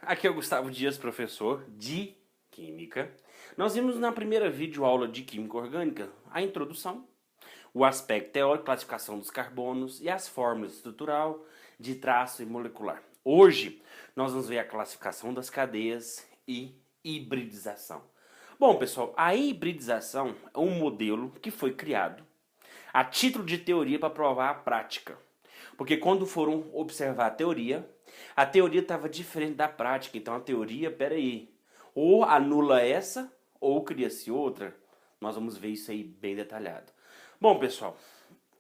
Aqui é o Gustavo Dias, professor de Química. Nós vimos na primeira videoaula de Química Orgânica a introdução, o aspecto teórico, classificação dos carbonos e as fórmulas estrutural, de traço e molecular. Hoje nós vamos ver a classificação das cadeias e hibridização. Bom, pessoal, a hibridização é um modelo que foi criado a título de teoria para provar a prática. Porque quando foram observar a teoria estava diferente da prática. Então a teoria, peraí, ou anula essa ou cria-se outra. Nós vamos ver isso aí bem detalhado. Bom, pessoal,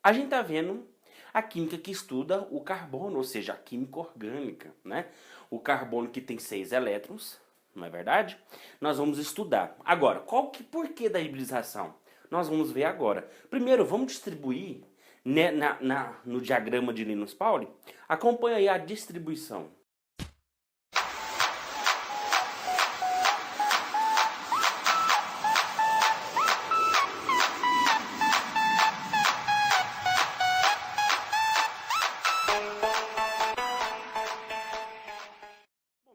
a gente está vendo a química que estuda o carbono, ou seja, a química orgânica, né? O carbono que tem 6 elétrons, não é verdade? Nós vamos estudar. Agora, porquê da hibridização? Nós vamos ver agora. Primeiro, vamos distribuir no diagrama de Linus Pauling. Acompanha aí a distribuição.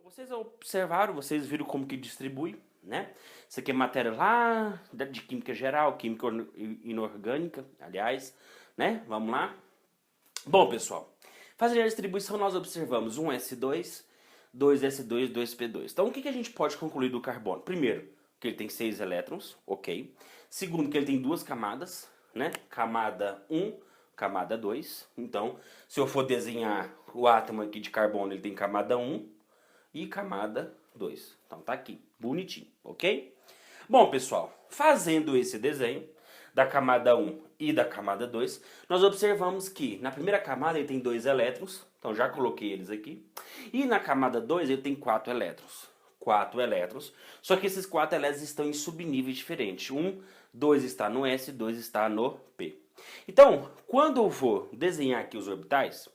Vocês observaram, vocês viram como que distribui, né? Isso aqui é matéria lá de química geral, química inorgânica, aliás, né? Vamos lá. Bom, pessoal, fazendo a distribuição nós observamos um S2, 2S2, 2P2. Então o que a gente pode concluir do carbono? Primeiro, que ele tem 6 elétrons, ok. Segundo, que ele tem duas camadas, né? Camada 1, camada 2. Então, se eu for desenhar o átomo aqui de carbono, ele tem camada 1 e camada 2. Então tá aqui, bonitinho, ok? Bom, pessoal, fazendo esse desenho da camada 1 e da camada 2, nós observamos que na primeira camada ele tem 2 elétrons, então já coloquei eles aqui, e na camada 2 ele tem 4 elétrons. 4 elétrons, só que esses 4 elétrons estão em subníveis diferentes. 2 está no S, 2 está no P. Então, quando eu vou desenhar aqui os orbitais,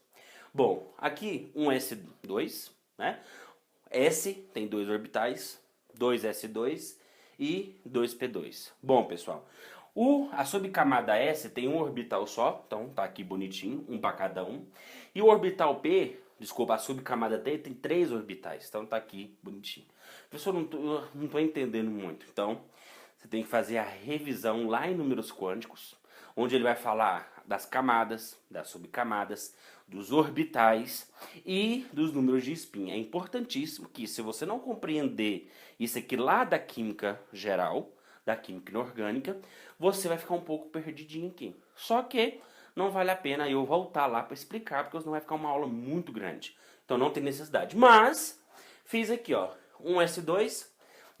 bom, aqui um S2, né? S tem 2 orbitais, 2S2 e 2P2. Bom, pessoal, a subcamada S tem um orbital só, então tá aqui bonitinho, um para cada um. E o orbital P, desculpa, a subcamada T tem 3 orbitais, então tá aqui bonitinho. Professor, não tô entendendo muito, então você tem que fazer a revisão lá em números quânticos, onde ele vai falar das camadas, das subcamadas, dos orbitais e dos números de spin. É importantíssimo que, se você não compreender isso aqui lá da química geral, da química inorgânica, você vai ficar um pouco perdidinho aqui. Só que não vale a pena eu voltar lá para explicar, porque senão vai ficar uma aula muito grande. Então não tem necessidade. Mas fiz aqui, ó, um S2,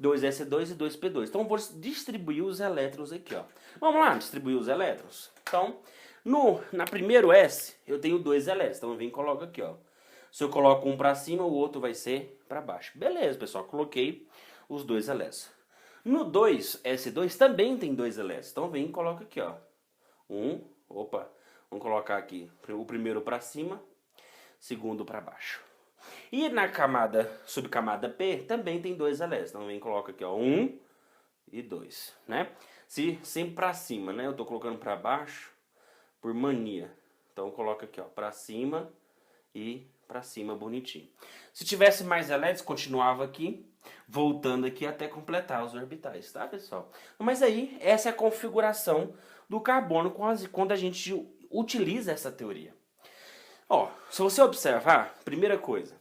2S2 e 2P2. Então vou distribuir os elétrons aqui, ó. Vamos lá, distribuir os elétrons. Então, na primeiro S, eu tenho 2 elétrons. Então eu venho e coloco aqui, ó. Se eu coloco um para cima, o outro vai ser para baixo. Beleza, pessoal, coloquei os 2 elétrons. No 2S2 também tem 2 elétrons. Então vem e coloca aqui, ó. Vamos colocar aqui o primeiro para cima, segundo para baixo. E na subcamada P também tem 2 elétrons. Então vem e coloca aqui, ó, 1 e 2, né? Sempre para cima, né? Eu tô colocando para baixo por mania. Então coloca aqui, ó, para cima e para cima bonitinho. Se tivesse mais elétrons, continuava aqui, voltando aqui até completar os orbitais, tá, pessoal? Mas aí, essa é a configuração do carbono quando a gente utiliza essa teoria. Ó, se você observar, primeira coisa,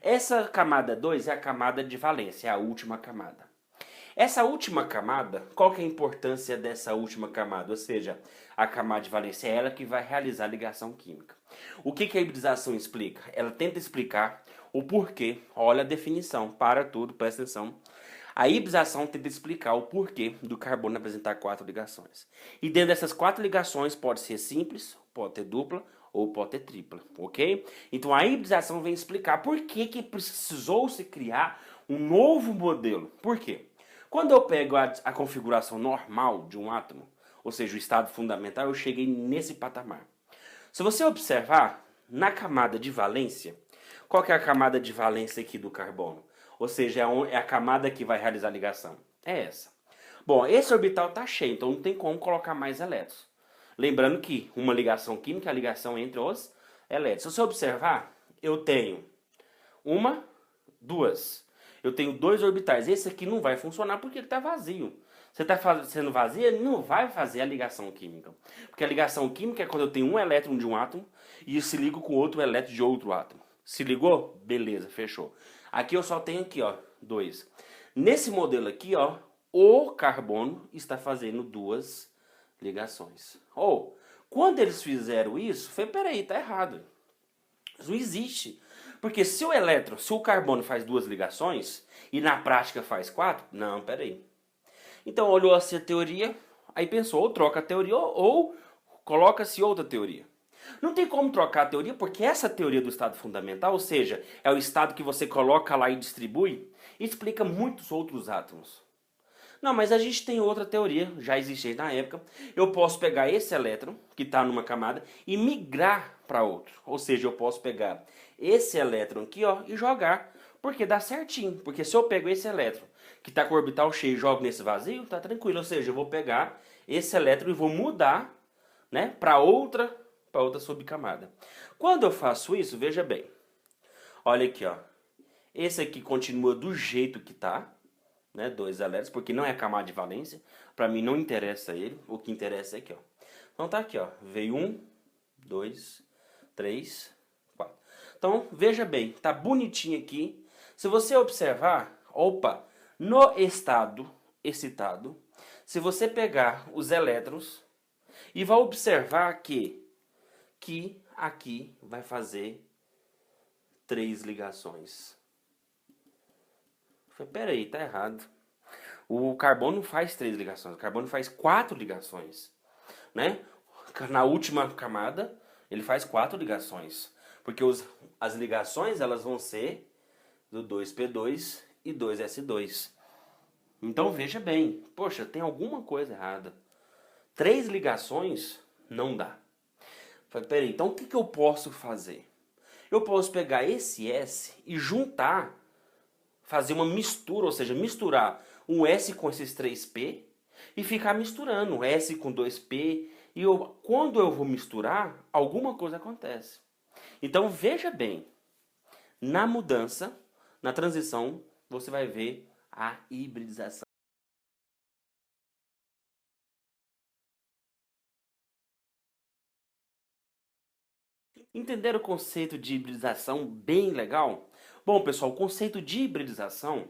essa camada 2 é a camada de valência, é a última camada. Essa última camada, qual que é a importância dessa última camada? Ou seja, a camada de valência é ela que vai realizar a ligação química. O que a hibridização explica? Ela tenta explicar o porquê. Olha a definição, para tudo, presta atenção. A hibridização tenta explicar o porquê do carbono apresentar 4 ligações. E dentro dessas 4 ligações pode ser simples, pode ter dupla ou pode ter tripla, ok? Então a hibridização vem explicar por que precisou se criar um novo modelo. Por quê? Quando eu pego a configuração normal de um átomo, ou seja, o estado fundamental, eu cheguei nesse patamar. Se você observar, na camada de valência, qual que é a camada de valência aqui do carbono? Ou seja, é a camada que vai realizar a ligação. É essa. Bom, esse orbital está cheio, então não tem como colocar mais elétrons. Lembrando que uma ligação química é a ligação entre os elétrons. Se você observar, eu tenho uma, duas. Eu tenho dois orbitais. Esse aqui não vai funcionar porque ele está vazio. Você está sendo vazio, ele não vai fazer a ligação química. Porque a ligação química é quando eu tenho um elétron de um átomo e se ligo com outro elétron de outro átomo. Se ligou? Beleza, fechou. Aqui eu só tenho aqui, ó, dois. Nesse modelo aqui, ó, o carbono está fazendo duas ligações. Ou, quando eles fizeram isso, foi, peraí, tá errado. Isso não existe. Porque se o carbono faz duas ligações e na prática faz quatro, não, peraí. Então olhou assim a teoria, aí pensou, ou troca a teoria ou coloca-se outra teoria. Não tem como trocar a teoria porque essa teoria do estado fundamental, ou seja, é o estado que você coloca lá e distribui, explica muitos outros átomos. Não, mas a gente tem outra teoria, já existia na época. Eu posso pegar esse elétron, que está numa camada, e migrar para outro. Ou seja, eu posso pegar esse elétron aqui, ó, e jogar, porque dá certinho. Porque se eu pego esse elétron, que está com o orbital cheio, e jogo nesse vazio, tá tranquilo. Ou seja, eu vou pegar esse elétron e vou mudar, né, para outra subcamada. Quando eu faço isso, veja bem. Olha aqui, ó. Esse aqui continua do jeito que está. Né, dois elétrons, porque não é camada de valência. Para mim não interessa ele, o que interessa é aqui, ó. Então tá aqui, ó, veio 1, 2, 3, 4. Então, veja bem, tá bonitinho aqui. Se você observar, opa, no estado excitado, se você pegar os elétrons e vai observar que aqui vai fazer 3 ligações. Peraí, tá errado. O carbono não faz 3 ligações, o carbono faz 4 ligações, né? Na última camada, ele faz 4 ligações, porque as ligações elas vão ser do 2p2 e 2s2. Então veja bem, poxa, tem alguma coisa errada. 3 ligações não dá. Peraí, então o que eu posso fazer? Eu posso pegar esse S e juntar, fazer uma mistura, ou seja, misturar um S com esses 3P e ficar misturando S com 2P. E quando eu vou misturar, alguma coisa acontece. Então veja bem, na mudança, na transição, você vai ver a hibridização. Entenderam o conceito de hibridização bem legal? Bom, pessoal, o conceito de hibridização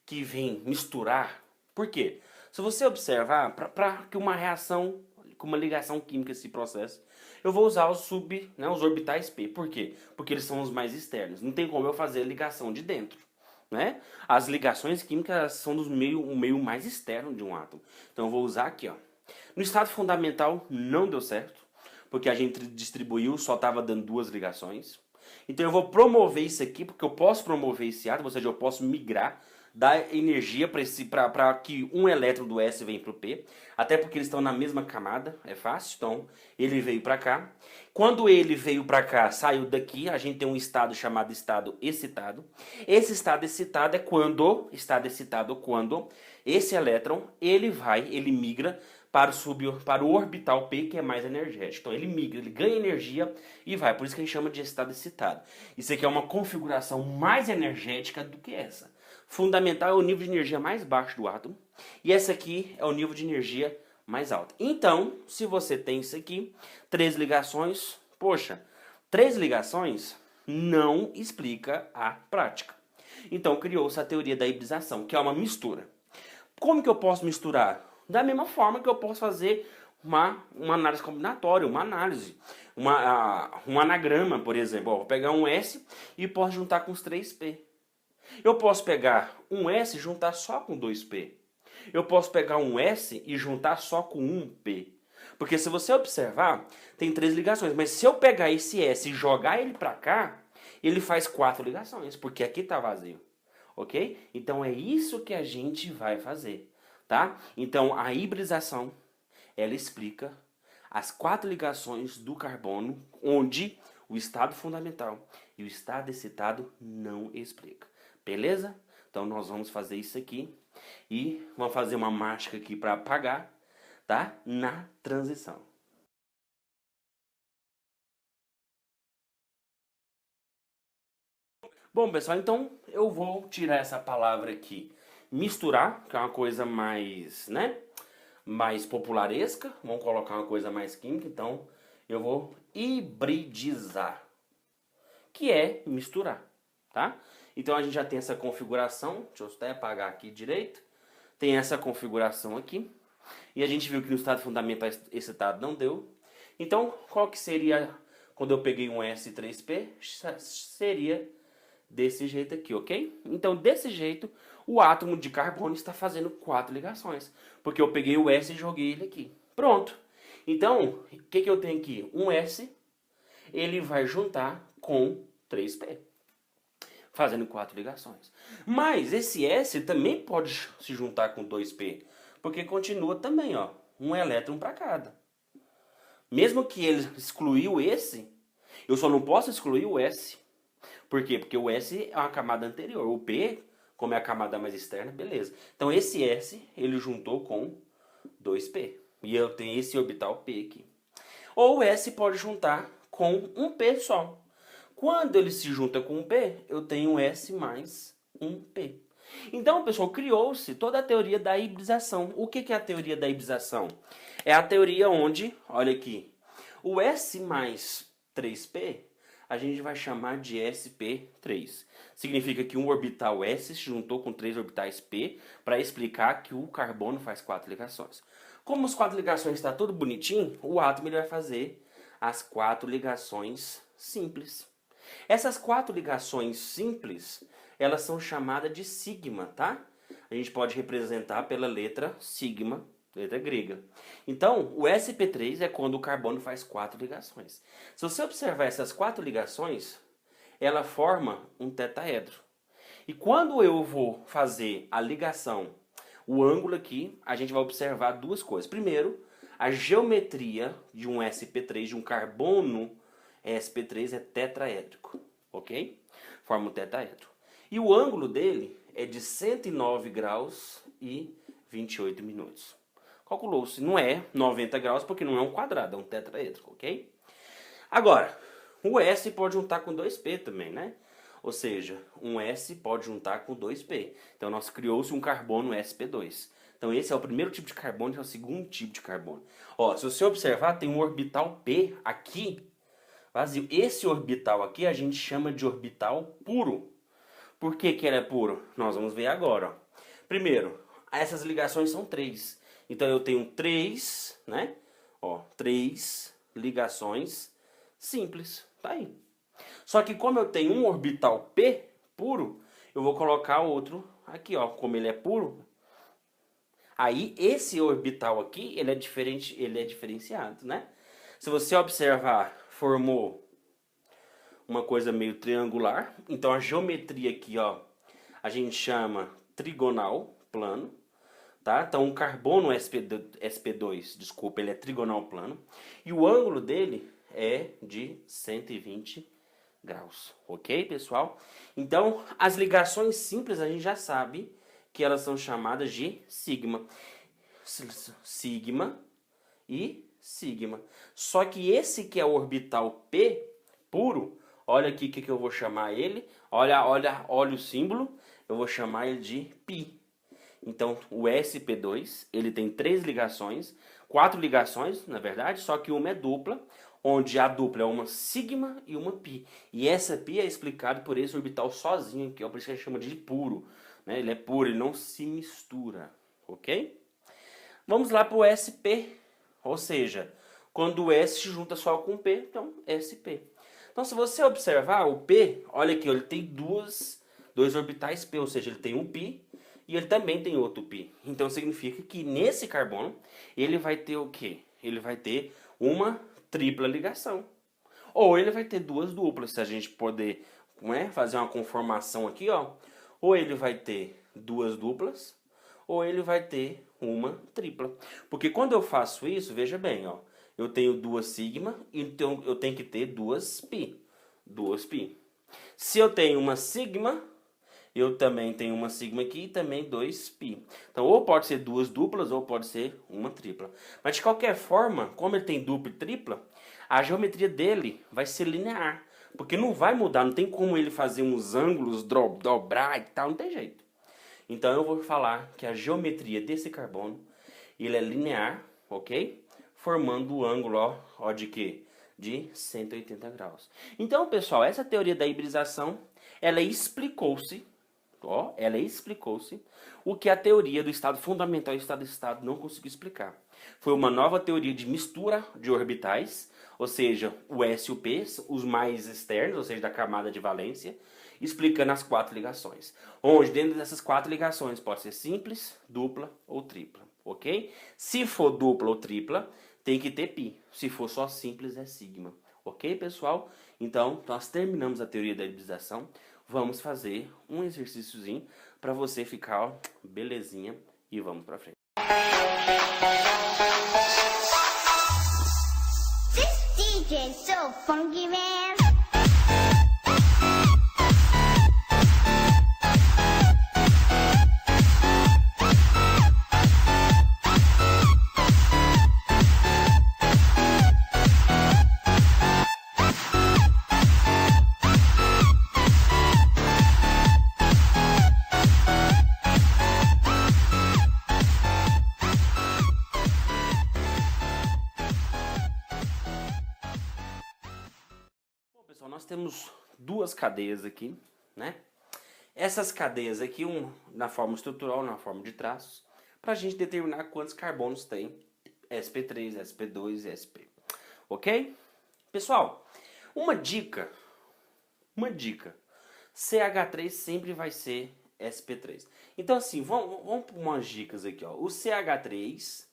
que vem misturar, por quê? Se você observar, para que uma reação com uma ligação química se processe, eu vou usar os os orbitais p. Por quê? Porque eles são os mais externos. Não tem como eu fazer ligação de dentro, né? As ligações químicas são o meio mais externo de um átomo. Então eu vou usar aqui, ó. No estado fundamental não deu certo, porque a gente distribuiu, só estava dando 2 ligações. Então eu vou promover isso aqui, porque eu posso promover esse átomo, ou seja, eu posso migrar, dar energia para que um elétron do S venha para o P, até porque eles estão na mesma camada, é fácil, então ele veio para cá. Quando ele veio para cá, saiu daqui, a gente tem um estado chamado estado excitado. Esse estado excitado é quando esse elétron, ele migra para o orbital P, que é mais energético. Então ele migra, ele ganha energia e vai. Por isso que a gente chama de estado excitado. Isso aqui é uma configuração mais energética do que essa. Fundamental é o nível de energia mais baixo do átomo. E essa aqui é o nível de energia mais alto. Então, se você tem isso aqui, 3 ligações, poxa, 3 ligações não explica a prática. Então criou-se a teoria da hibridização, que é uma mistura. Como que eu posso misturar? Da mesma forma que eu posso fazer uma análise combinatória, um anagrama, por exemplo. Vou pegar um S e posso juntar com os 3P. Eu posso pegar um S e juntar só com 2P. Eu posso pegar um S e juntar só com 1P. Porque se você observar, tem 3 ligações. Mas se eu pegar esse S e jogar ele para cá, ele faz 4 ligações, porque aqui está vazio. Ok? Então é isso que a gente vai fazer. Tá? Então a hibridização, ela explica as 4 ligações do carbono, onde o estado fundamental e o estado excitado não explica. Beleza? Então nós vamos fazer isso aqui e vamos fazer uma mágica aqui para apagar, tá? Na transição. Bom, pessoal, então eu vou tirar essa palavra aqui, misturar, que é uma coisa mais, né, mais popularesca. Vamos colocar uma coisa mais química, então eu vou hibridizar, que é misturar, tá? Então a gente já tem essa configuração, deixa eu até apagar aqui direito, tem essa configuração aqui, e a gente viu que no estado fundamental esse estado não deu. Então, qual que seria, quando eu peguei um S3P, seria desse jeito aqui, ok? Então, desse jeito, o átomo de carbono está fazendo 4 ligações, porque eu peguei o S e joguei ele aqui. Pronto. Então, o que eu tenho aqui? Um S, ele vai juntar com 3P, fazendo 4 ligações. Mas esse S também pode se juntar com 2P, porque continua também, ó, um elétron para cada. Mesmo que ele excluiu esse, eu só não posso excluir o S. Por quê? Porque o S é uma camada anterior. O P, como é a camada mais externa, beleza. Então esse S, ele juntou com 2P. E eu tenho esse orbital P aqui. Ou o S pode juntar com um P só. Quando ele se junta com um P, eu tenho um S mais um P. Então, pessoal, criou-se toda a teoria da hibridação. O que é a teoria da hibridação? É a teoria onde, olha aqui, o S mais 3P, a gente vai chamar de sp3. Significa que um orbital S se juntou com 3 orbitais P para explicar que o carbono faz 4 ligações. Como as 4 ligações está tudo bonitinho, o átomo ele vai fazer as 4 ligações simples. Essas 4 ligações simples, elas são chamadas de sigma, tá? A gente pode representar pela letra sigma, letra grega. Então, o sp3 é quando o carbono faz 4 ligações. Se você observar essas 4 ligações, ela forma um tetraedro. E quando eu vou fazer a ligação, o ângulo aqui, a gente vai observar duas coisas. Primeiro, a geometria de um sp3, de um carbono sp3 é tetraédrico, ok? Forma um tetraedro. E o ângulo dele é de 109 graus e 28 minutos. Calculou-se, não é 90 graus porque não é um quadrado, é um tetraedro, ok? Agora, o S pode juntar com 2P também, né? Ou seja, um S pode juntar com 2P. Então, nós criou-se um carbono sp2. Então, esse é o primeiro tipo de carbono, esse é o segundo tipo de carbono. Ó, se você observar, tem um orbital P aqui, vazio. Esse orbital aqui a gente chama de orbital puro. Por que que ele é puro? Nós vamos ver agora. Ó. Primeiro, essas ligações são 3. Então eu tenho 3, né? Ó, 3 ligações simples. Tá aí. Só que como eu tenho um orbital P puro, eu vou colocar outro aqui, ó. Como ele é puro, aí esse orbital aqui, ele é diferente, ele é diferenciado, né? Se você observar, formou uma coisa meio triangular. Então a geometria aqui, ó, a gente chama trigonal plano, tá? Então o carbono sp2, desculpa, ele é trigonal plano. E o ângulo dele é de 120 graus, ok, pessoal? Então as ligações simples a gente já sabe que elas são chamadas de sigma. Sigma e sigma. Só que esse que é o orbital P puro, olha aqui o que eu vou chamar ele. Olha o símbolo. Eu vou chamar ele de π. Então, o sp2, ele tem 3 ligações, 4 ligações, na verdade, só que uma é dupla, onde a dupla é uma sigma e uma π. E essa π é explicado por esse orbital sozinho aqui, ó, por isso que a gente chama de puro. Né? Ele é puro, ele não se mistura, ok? Vamos lá para o sp, ou seja, quando o S se junta só com o P, então sp. Então, se você observar o P, olha aqui, ele tem dois orbitais P, ou seja, ele tem um π e ele também tem outro π. Então, significa que nesse carbono, ele vai ter o quê? Ele vai ter uma tripla ligação. Ou ele vai ter duas duplas, se a gente poder fazer uma conformação aqui, ó. Ou ele vai ter duas duplas, ou ele vai ter uma tripla. Porque quando eu faço isso, veja bem, ó. Eu tenho duas sigma, então eu tenho que ter duas π. Duas π. Se eu tenho uma sigma, eu também tenho uma sigma aqui e também 2π. Então, ou pode ser duas duplas, ou pode ser uma tripla. Mas, de qualquer forma, como ele tem dupla e tripla, a geometria dele vai ser linear. Porque não vai mudar, não tem como ele fazer uns ângulos, dobrar e tal, não tem jeito. Então eu vou falar que a geometria desse carbono, ele é linear, ok? Formando o ângulo, ó de quê? De 180 graus. Então, pessoal, essa teoria da hibridação, ela explicou-se o que a teoria do estado fundamental e estado não conseguiu explicar. Foi uma nova teoria de mistura de orbitais, ou seja, o S e o P, os mais externos, ou seja, da camada de valência, explicando as 4 ligações. Onde dentro dessas 4 ligações pode ser simples, dupla ou tripla, ok? Se for dupla ou tripla, tem que ter π. Se for só simples, é sigma. Ok, pessoal? Então, nós terminamos a teoria da hibridação. Vamos fazer um exercíciozinho para você ficar, ó, belezinha. E vamos para frente. This DJ is so funky, man. Pessoal, nós temos 2 cadeias aqui, né? Essas cadeias aqui, na forma estrutural, na forma de traços, para a gente determinar quantos carbonos tem sp3, sp2 e sp. Ok? Pessoal, uma dica, CH3 sempre vai ser sp3. Então assim, vamos para umas dicas aqui, ó. O CH3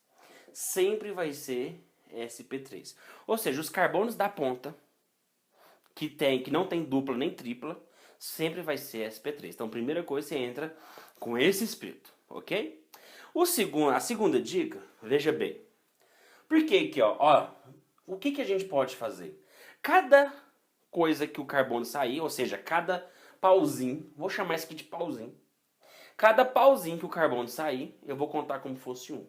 sempre vai ser sp3. Ou seja, os carbonos da ponta que não tem dupla nem tripla, sempre vai ser sp3. Então, primeira coisa, você entra com esse espírito, ok? A segunda dica, veja bem. Porque aqui, ó, o que a gente pode fazer? Cada coisa que o carbono sair, ou seja, cada pauzinho, vou chamar isso aqui de pauzinho. Cada pauzinho que o carbono sair, eu vou contar como fosse um.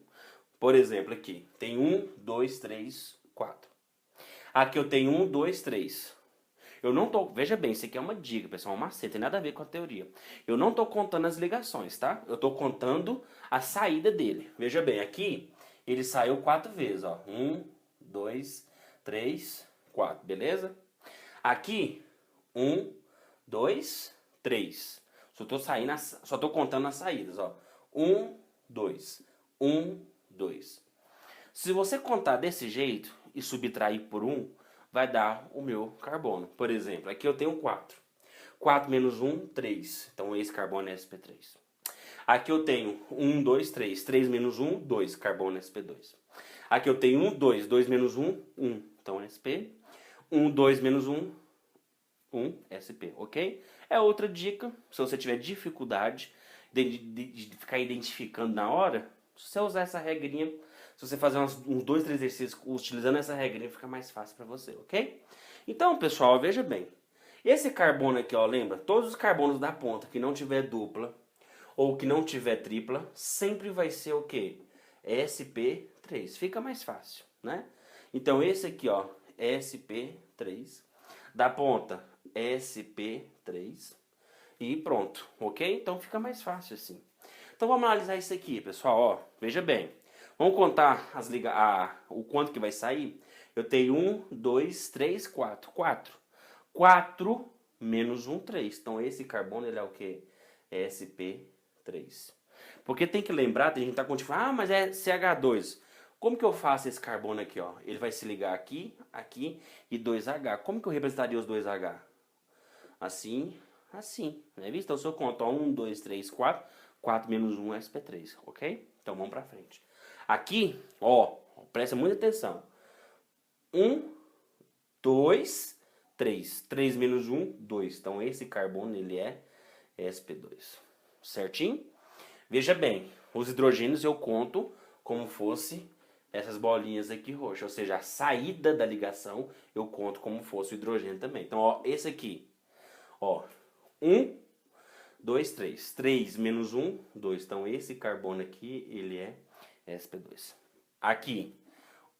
Por exemplo, aqui, tem 1, 2, 3, 4. Aqui eu tenho 1, 2, 3. Eu não tô, veja bem, isso aqui é uma dica, pessoal, uma macete, tem nada a ver com a teoria. Eu não tô contando as ligações, tá? Eu tô contando a saída dele. Veja bem, aqui ele saiu 4 vezes, ó. 1, 2, 3, 4, beleza? Aqui, 1, 2, 3. Só tô contando as saídas, ó. 1, 2, 1, 2. Se você contar desse jeito e subtrair por 1, vai dar o meu carbono. Por exemplo, aqui eu tenho 4. 4 menos 1, 3. Então esse carbono é sp3. Aqui eu tenho 1, 2, 3. 3 menos 1, 2. Carbono é sp2. Aqui eu tenho 1, 2. 2 menos 1, 1. Então é sp. 1, 2 menos 1, 1. sp, ok? É outra dica. Se você tiver dificuldade de ficar identificando na hora, se você usar essa regrinha, se você fazer uns 2, 3 exercícios utilizando essa regrinha, fica mais fácil para você, ok? Então, pessoal, veja bem. Esse carbono aqui, ó, lembra? Todos os carbonos da ponta que não tiver dupla ou que não tiver tripla, sempre vai ser o quê? sp3. Fica mais fácil, né? Então, esse aqui, ó, sp3. Da ponta, sp3. E pronto, ok? Então, fica mais fácil assim. Então, vamos analisar isso aqui, pessoal, ó. Veja bem. Vamos contar o quanto que vai sair? Eu tenho 1, 2, 3, 4. 4. 4 menos 1, 3. Então esse carbono ele é o quê? É sp3. Porque tem que lembrar, tem gente que tá com tipo, mas é CH2. Como que eu faço esse carbono aqui, ó? Ele vai se ligar aqui, aqui e 2H. Como que eu representaria os 2H? Assim, assim, né? Então se eu conto, ó, 1, 2, 3, 4. 4 menos 1 é sp3, ok? Então vamos pra frente. Aqui, ó, presta muita atenção. 1, 2, 3. 3 menos 1, 2. Então esse carbono ele é sp2. Certinho? Veja bem, os hidrogênios eu conto como fosse essas bolinhas aqui roxas. Ou seja, a saída da ligação eu conto como fosse o hidrogênio também. Então, ó, esse aqui, ó, 1, 2, 3. 3 menos 1, 2. Então esse carbono aqui ele é sp2. Aqui,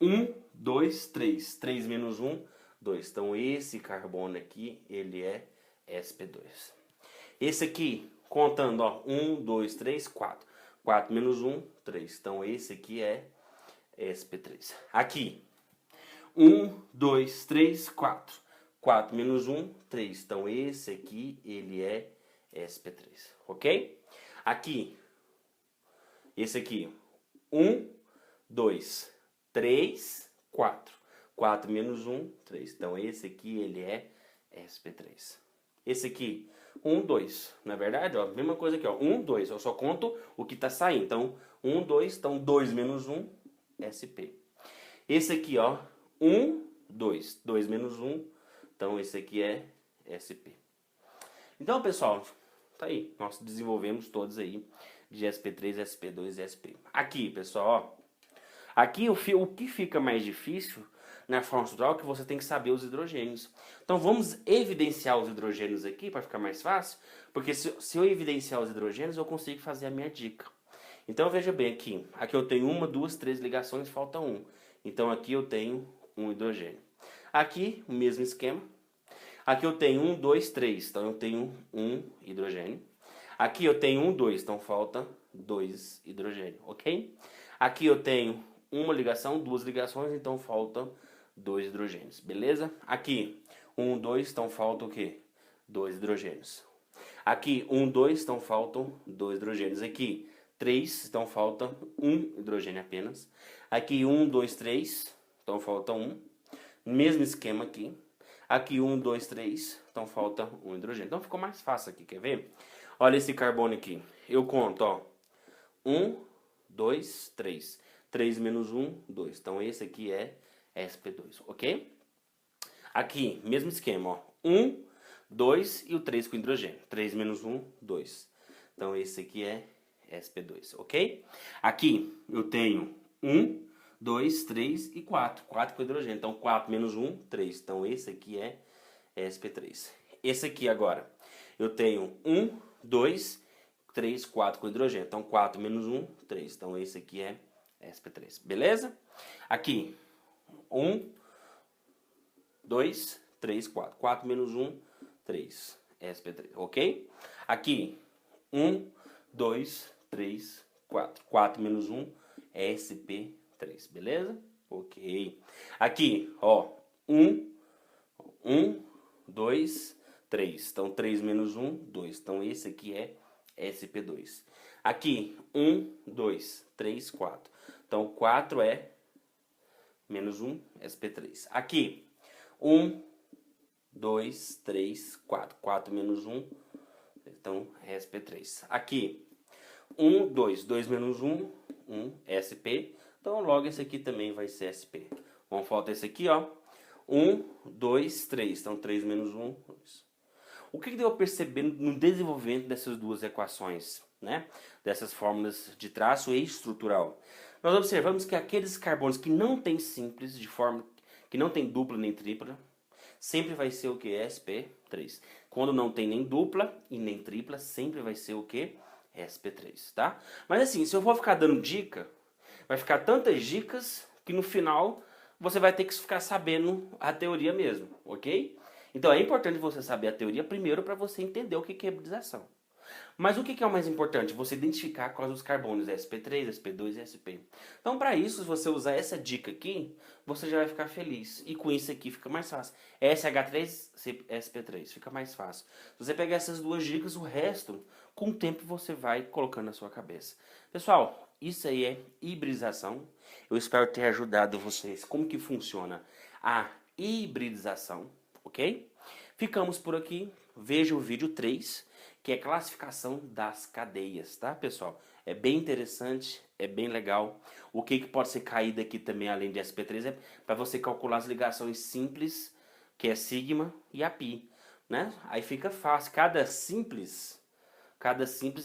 1, 2, 3. 3 menos 1, 2. Então esse carbono aqui, ele é sp2. Esse aqui, contando, ó, 1, 2, 3, 4. 4 menos 1, 3. Então esse aqui é sp3. Aqui, 1, 2, 3, 4. 4 menos 1, 3. Então esse aqui, ele é sp3, ok? Aqui, esse aqui, 1, 2, 3, 4. 4 menos 1, 3. Então esse aqui, ele é sp3. Esse aqui, 1, 2. Não é verdade? Ó, mesma coisa aqui, ó. 1, 2. Eu só conto o que está saindo. Então, 1, 2. Então, 2 menos 1, sp. Esse aqui, ó. 1, 2. 2 menos 1. Então, esse aqui é sp. Então, pessoal, tá aí. Nós desenvolvemos todos aí de sp3, sp2 e sp. Aqui, pessoal, ó. Aqui o que fica mais difícil na forma estrutural é que você tem que saber os hidrogênios. Então vamos evidenciar os hidrogênios aqui para ficar mais fácil, porque se eu evidenciar os hidrogênios eu consigo fazer a minha dica. Então veja bem aqui, eu tenho 1, 2, 3 ligações, falta 1. Então aqui eu tenho um hidrogênio. Aqui o mesmo esquema. Aqui eu tenho 1, 2, 3, então eu tenho um hidrogênio. Aqui eu tenho 1, 2, então falta 2 hidrogênios, ok? Aqui eu tenho uma ligação, 2 ligações, então faltam 2 hidrogênios, beleza? Aqui, 1, 2, então falta o quê? 2 hidrogênios. Aqui, 1, 2, então faltam 2 hidrogênios. Aqui, 3, então falta 1 hidrogênio apenas. Aqui, 1, 2, 3, então falta 1. Mesmo esquema aqui. Aqui, 1, 2, 3, então falta 1 hidrogênio. Então ficou mais fácil aqui, quer ver? Olha esse carbono aqui. Eu conto, ó. 1, 2, 3. 3 menos 1, 2. Então esse aqui é sp2, ok? Aqui, mesmo esquema, ó. 1, 2 e o 3 com hidrogênio. 3 menos 1, 2. Então esse aqui é sp2, ok? Aqui eu tenho 1, 2, 3 e 4. 4 com hidrogênio. Então 4 menos 1, 3. Então esse aqui é sp3. Esse aqui agora, eu tenho 1, 2, 3, 4 com hidrogênio. Então 4 menos 1, 3. Então esse aqui é sp3, beleza? Aqui, 1, 2, 3, 4. 4 menos 1, 3. sp3, ok? Aqui, 1, 2, 3, 4. 4 menos 1, sp3, beleza? Ok. Aqui, ó, 1, 2, 3. Então, 3 menos 1, 2. Então, esse aqui é sp2. Aqui, 1, 2, 3, 4. Então, 4 é menos 1, sp3. Aqui, 1, 2, 3, 4. 4 menos 1, então, sp3. Aqui, 1, 2. 2 menos 1, 1, sp. Então, logo esse aqui também vai ser sp. Bom, falta esse aqui, ó. 1, 2, 3. Então, 3 menos 1, 2. O que deu a perceber no desenvolvimento dessas duas equações, né? Dessas fórmulas de traço e estrutural? Nós observamos que aqueles carbonos que não têm simples, de forma que não tem dupla nem tripla, sempre vai ser o que? sp3. Quando não tem nem dupla e nem tripla, sempre vai ser o que? sp3, tá? Mas assim, se eu for ficar dando dica, vai ficar tantas dicas que no final você vai ter que ficar sabendo a teoria mesmo, ok? Então é importante você saber a teoria primeiro para você entender o que é hibridização. Mas o que é o mais importante? Você identificar quais os carbonos sp3, sp2 e sp. Então para isso, se você usar essa dica aqui, você já vai ficar feliz. E com isso aqui fica mais fácil. SH3, sp3, fica mais fácil. Se você pegar essas duas dicas, o resto, com o tempo você vai colocando na sua cabeça. Pessoal, isso aí é hibridização. Eu espero ter ajudado vocês como que funciona a hibridização, ok? Ficamos por aqui. Veja o vídeo 3, que é classificação das cadeias, tá, pessoal? É bem interessante, é bem legal. O que pode ser caído aqui também, além de sp3, é para você calcular as ligações simples, que é sigma e a pi, né? Aí fica fácil. Cada simples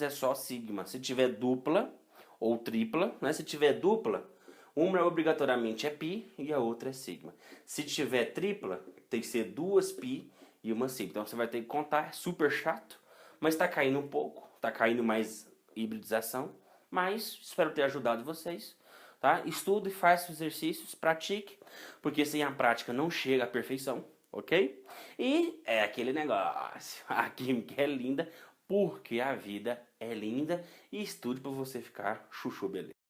é só sigma. Se tiver dupla ou tripla, né? Se tiver dupla, uma obrigatoriamente é pi e a outra é sigma. Se tiver tripla, tem que ser 2 pi e uma sigma. Então você vai ter que contar, é super chato, mas está caindo um pouco, está caindo mais hibridização, mas espero ter ajudado vocês. tá? Estude, faça os exercícios, pratique, porque sem a prática não chega à perfeição, ok? E é aquele negócio, a química é linda porque a vida é linda e estude para você ficar chuchu beleza.